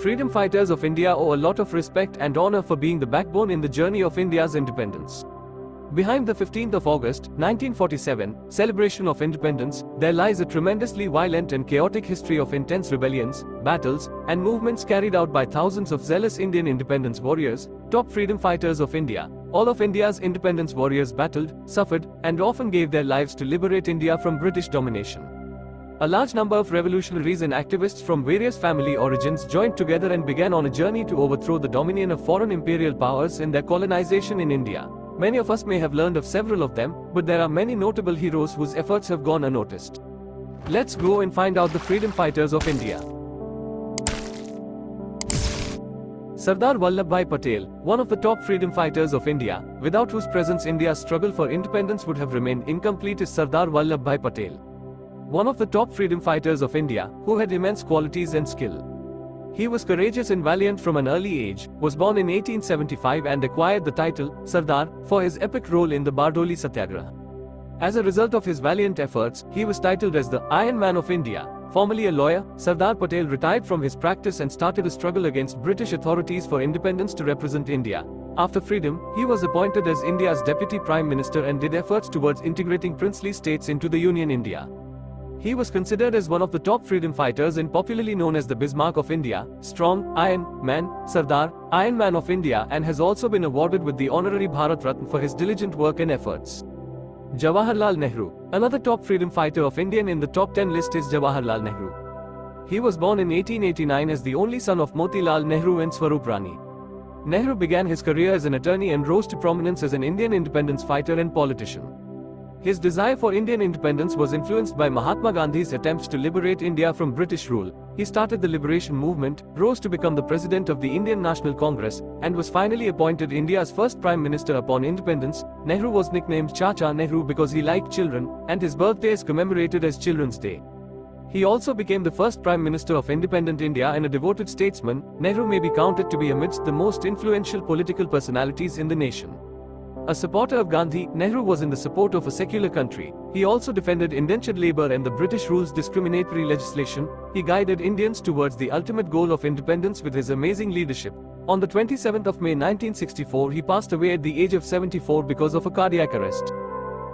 Freedom fighters of India owe a lot of respect and honor for being the backbone in the journey of India's independence. Behind the 15th of August, 1947, celebration of independence, there lies a tremendously violent and chaotic history of intense rebellions, battles, and movements carried out by thousands of zealous Indian independence warriors, top freedom fighters of India. All of India's independence warriors battled, suffered, and often gave their lives to liberate India from British domination. A large number of revolutionaries and activists from various family origins joined together and began on a journey to overthrow the dominion of foreign imperial powers in their colonization in India. Many of us may have learned of several of them, but there are many notable heroes whose efforts have gone unnoticed. Let's go and find out the freedom fighters of India. Sardar Vallabhbhai Patel, one of the top freedom fighters of India, without whose presence India's struggle for independence would have remained incomplete, is Sardar Vallabhbhai Patel. One of the top freedom fighters of India, who had immense qualities and skill. He was courageous and valiant from an early age, was born in 1875 and acquired the title, Sardar, for his epic role in the Bardoli Satyagraha. As a result of his valiant efforts, he was titled as the Iron Man of India. Formerly a lawyer, Sardar Patel retired from his practice and started a struggle against British authorities for independence to represent India. After freedom, he was appointed as India's Deputy Prime Minister and did efforts towards integrating princely states into the Union India. He was considered as one of the top freedom fighters and popularly known as the Bismarck of India, strong, Iron Man, Sardar, Iron Man of India, and has also been awarded with the honorary Bharat Ratna for his diligent work and efforts. Jawaharlal Nehru, another top freedom fighter of Indian in the top 10 list is Jawaharlal Nehru. He was born in 1889 as the only son of Motilal Nehru and Swarup Rani. Nehru began his career as an attorney and rose to prominence as an Indian independence fighter and politician. His desire for Indian independence was influenced by Mahatma Gandhi's attempts to liberate India from British rule. He started the liberation movement, rose to become the president of the Indian National Congress, and was finally appointed India's first prime minister upon independence. Nehru was nicknamed Chacha Nehru because he liked children, and his birthday is commemorated as Children's Day. He also became the first prime minister of independent India and a devoted statesman. Nehru may be counted to be amidst the most influential political personalities in the nation. A supporter of Gandhi, Nehru was in the support of a secular country. He also defended indentured labor and the British rule's discriminatory legislation. He guided Indians towards the ultimate goal of independence with his amazing leadership. On the 27th of May 1964, he passed away at the age of 74 because of a cardiac arrest.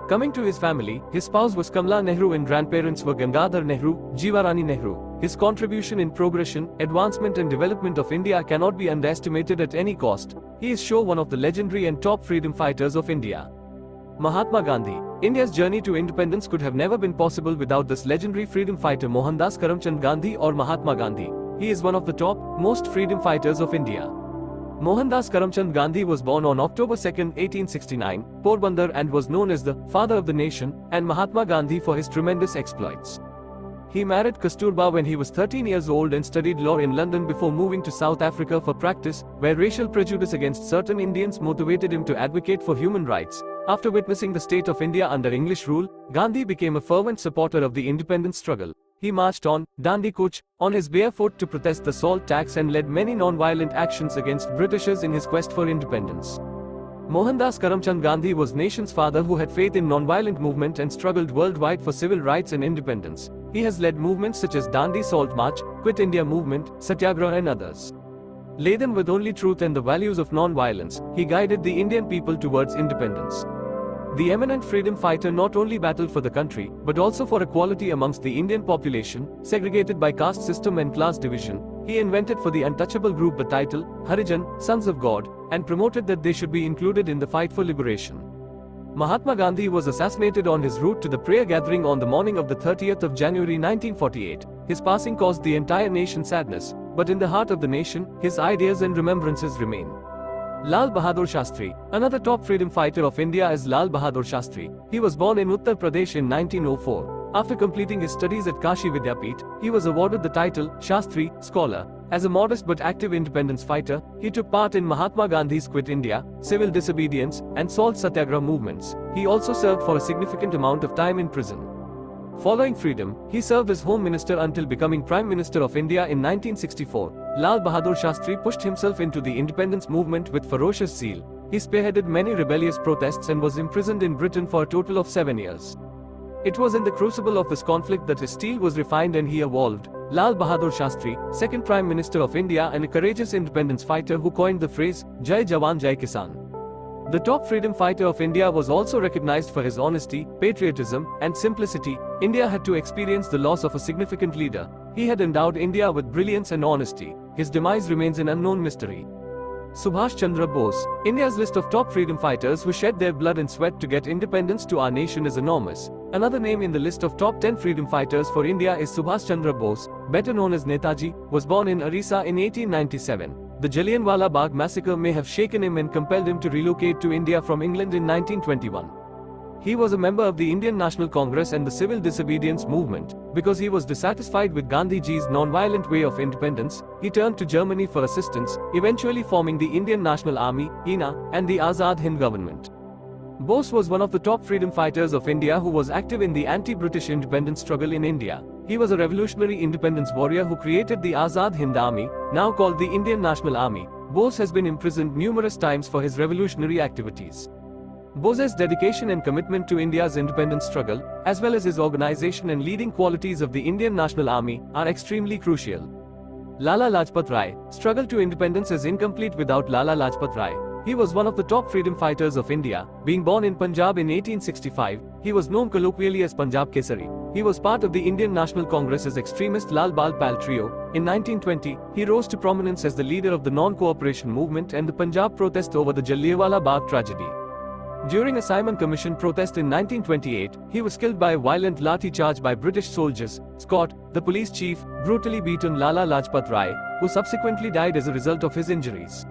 Coming to his family, his spouse was Kamala Nehru and grandparents were Gangadhar Nehru, Jivarani Nehru. His contribution in progression, advancement and development of India cannot be underestimated at any cost. He is sure one of the legendary and top freedom fighters of India. Mahatma Gandhi. India's journey to independence could have never been possible without this legendary freedom fighter Mohandas Karamchand Gandhi or Mahatma Gandhi. He is one of the top, most freedom fighters of India. Mohandas Karamchand Gandhi was born on October 2, 1869, Porbandar, and was known as the father of the nation, and Mahatma Gandhi for his tremendous exploits. He married Kasturba when he was 13 years old and studied law in London before moving to South Africa for practice, where racial prejudice against certain Indians motivated him to advocate for human rights. After witnessing the state of India under English rule, Gandhi became a fervent supporter of the independence struggle. He marched on Dandi Kutch on his bare foot to protest the salt tax and led many non-violent actions against Britishers in his quest for independence. Mohandas Karamchand Gandhi was nation's father who had faith in non-violent movement and struggled worldwide for civil rights and independence. He has led movements such as Dandi Salt March, Quit India Movement, Satyagraha and others. Laden with only truth and the values of non-violence, he guided the Indian people towards independence. The eminent freedom fighter not only battled for the country, but also for equality amongst the Indian population, segregated by caste system and class division. He invented for the untouchable group the title, Harijan, Sons of God, and promoted that they should be included in the fight for liberation. Mahatma Gandhi was assassinated on his route to the prayer gathering on the morning of the 30th of January 1948. His passing caused the entire nation sadness, but in the heart of the nation, his ideas and remembrances remain. Lal Bahadur Shastri. Another top freedom fighter of India is Lal Bahadur Shastri. He was born in Uttar Pradesh in 1904. After completing his studies at Kashi Vidyapith, he was awarded the title Shastri, Scholar. As a modest but active independence fighter, he took part in Mahatma Gandhi's Quit India, Civil Disobedience, and Salt Satyagraha movements. He also served for a significant amount of time in prison. Following freedom, he served as Home Minister until becoming Prime Minister of India in 1964. Lal Bahadur Shastri pushed himself into the independence movement with ferocious zeal. He spearheaded many rebellious protests and was imprisoned in Britain for a total of 7 years. It was in the crucible of this conflict that his steel was refined and he evolved. Lal Bahadur Shastri, second Prime Minister of India and a courageous independence fighter who coined the phrase, Jai Jawan Jai Kisan. The top freedom fighter of India was also recognized for his honesty, patriotism, and simplicity. India had to experience the loss of a significant leader. He had endowed India with brilliance and honesty. His demise remains an unknown mystery. Subhash Chandra Bose. India's list of top freedom fighters who shed their blood and sweat to get independence to our nation is enormous. Another name in the list of top 10 freedom fighters for India is Subhash Chandra Bose, better known as Netaji, was born in Orissa in 1897. The Jallianwala Bagh massacre may have shaken him and compelled him to relocate to India from England in 1921. He was a member of the Indian National Congress and the Civil Disobedience Movement. Because he was dissatisfied with Gandhiji's non-violent way of independence, he turned to Germany for assistance, eventually forming the Indian National Army, INA, and the Azad Hind government. Bose was one of the top freedom fighters of India who was active in the anti-British independence struggle in India. He was a revolutionary independence warrior who created the Azad Hind Army, now called the Indian National Army. Bose has been imprisoned numerous times for his revolutionary activities. Bose's dedication and commitment to India's independence struggle, as well as his organization and leading qualities of the Indian National Army, are extremely crucial. Lala Lajpat Rai. Struggle to independence is incomplete without Lala Lajpat Rai. He was one of the top freedom fighters of India. Being born in Punjab in 1865, he was known colloquially as Punjab Kesari. He was part of the Indian National Congress's extremist Lal Bal Pal trio. In 1920, he rose to prominence as the leader of the non-cooperation movement and the Punjab protest over the Jallianwala Bagh tragedy. During a Simon Commission protest in 1928, he was killed by a violent lathi charge by British soldiers. Scott, the police chief, brutally beaten Lala Lajpat Rai, who subsequently died as a result of his injuries.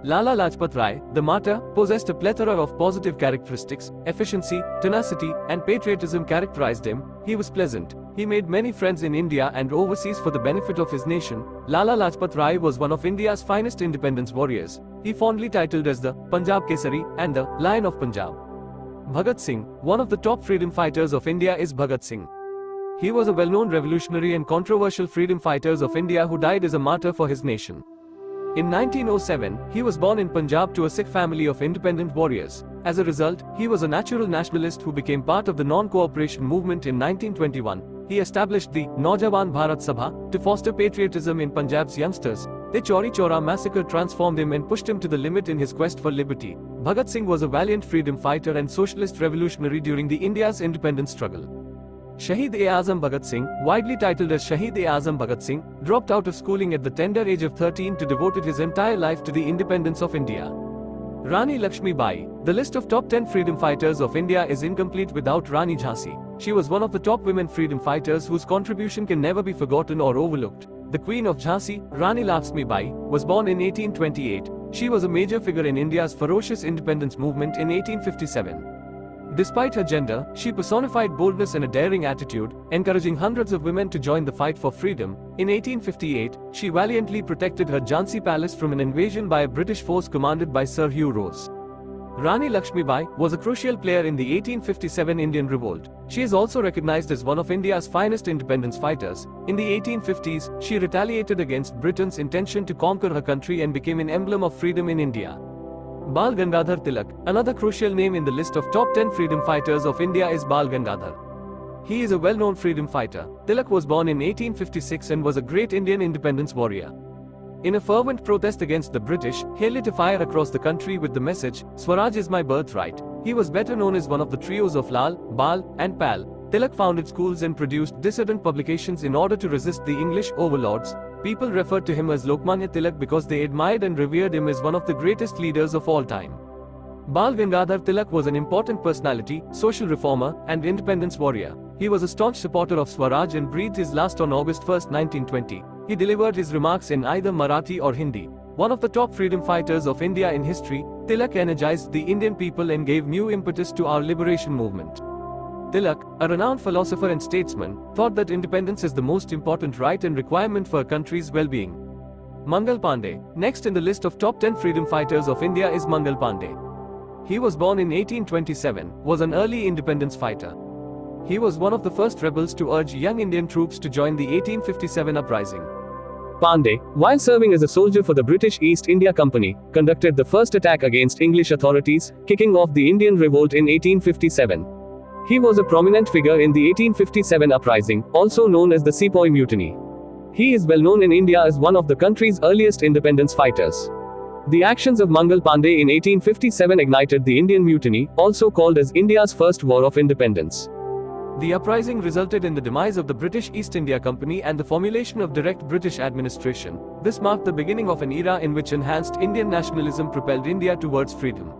Lala Lajpat Rai, the martyr, possessed a plethora of positive characteristics. Efficiency, tenacity, and patriotism characterized him. He was pleasant. He made many friends in India and overseas for the benefit of his nation. Lala Lajpat Rai was one of India's finest independence warriors. He fondly titled as the Punjab Kesari and the Lion of Punjab. Bhagat Singh. One of the top freedom fighters of India is Bhagat Singh. He was a well-known revolutionary and controversial freedom fighter of India who died as a martyr for his nation. In 1907, he was born in Punjab to a Sikh family of independent warriors. As a result, he was a natural nationalist who became part of the non-cooperation movement in 1921. He established the Naujawan Bharat Sabha to foster patriotism in Punjab's youngsters. The Chauri Chaura massacre transformed him and pushed him to the limit in his quest for liberty. Bhagat Singh was a valiant freedom fighter and socialist revolutionary during the India's independence struggle. Shaheed-e-Azam Bhagat Singh, widely titled as Shaheed-e-Azam Bhagat Singh, dropped out of schooling at the tender age of 13 to devote his entire life to the independence of India. Rani Lakshmi Bai. The list of top 10 freedom fighters of India is incomplete without Rani Jhansi. She was one of the top women freedom fighters whose contribution can never be forgotten or overlooked. The Queen of Jhansi, Rani Lakshmi Bai, was born in 1828. She was a major figure in India's ferocious independence movement in 1857. Despite her gender, she personified boldness and a daring attitude, encouraging hundreds of women to join the fight for freedom. In 1858, she valiantly protected her Jhansi palace from an invasion by a British force commanded by Sir Hugh Ross. Rani Lakshmi Bai was a crucial player in the 1857 Indian Revolt. She is also recognized as one of India's finest independence fighters. In the 1850s, she retaliated against Britain's intention to conquer her country and became an emblem of freedom in India. Bal Gangadhar Tilak. Another crucial name in the list of top 10 freedom fighters of India is Bal Gangadhar. He is a well-known freedom fighter. Tilak was born in 1856 and was a great Indian independence warrior. In a fervent protest against the British, he lit a fire across the country with the message, "Swaraj is my birthright." He was better known as one of the trios of Lal, Bal, and Pal. Tilak founded schools and produced dissident publications in order to resist the English overlords. People referred to him as Lokmanya Tilak because they admired and revered him as one of the greatest leaders of all time. Bal Gangadhar Tilak was an important personality, social reformer, and independence warrior. He was a staunch supporter of Swaraj and breathed his last on August 1, 1920. He delivered his remarks in either Marathi or Hindi. One of the top freedom fighters of India in history, Tilak energized the Indian people and gave new impetus to our liberation movement. Tilak, a renowned philosopher and statesman, thought that independence is the most important right and requirement for a country's well-being. Mangal Pandey. Next in the list of top 10 freedom fighters of India is Mangal Pandey. He was born in 1827, was an early independence fighter. He was one of the first rebels to urge young Indian troops to join the 1857 uprising. Pandey, while serving as a soldier for the British East India Company, conducted the first attack against English authorities, kicking off the Indian Revolt in 1857. He was a prominent figure in the 1857 uprising, also known as the Sepoy Mutiny. He is well known in India as one of the country's earliest independence fighters. The actions of Mangal Pandey in 1857 ignited the Indian Mutiny, also called as India's First War of Independence. The uprising resulted in the demise of the British East India Company and the formulation of direct British administration. This marked the beginning of an era in which enhanced Indian nationalism propelled India towards freedom.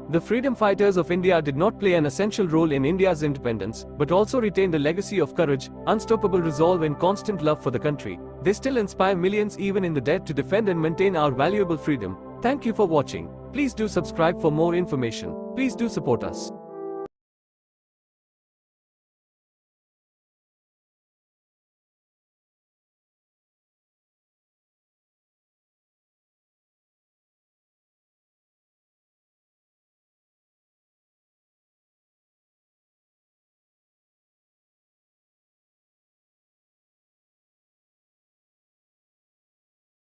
The freedom fighters of India did not play an essential role in India's independence, but also retained a legacy of courage, unstoppable resolve and constant love for the country. They still inspire millions even in the dead to defend and maintain our valuable freedom. Thank you for watching. Please do subscribe for more information. Please do support us.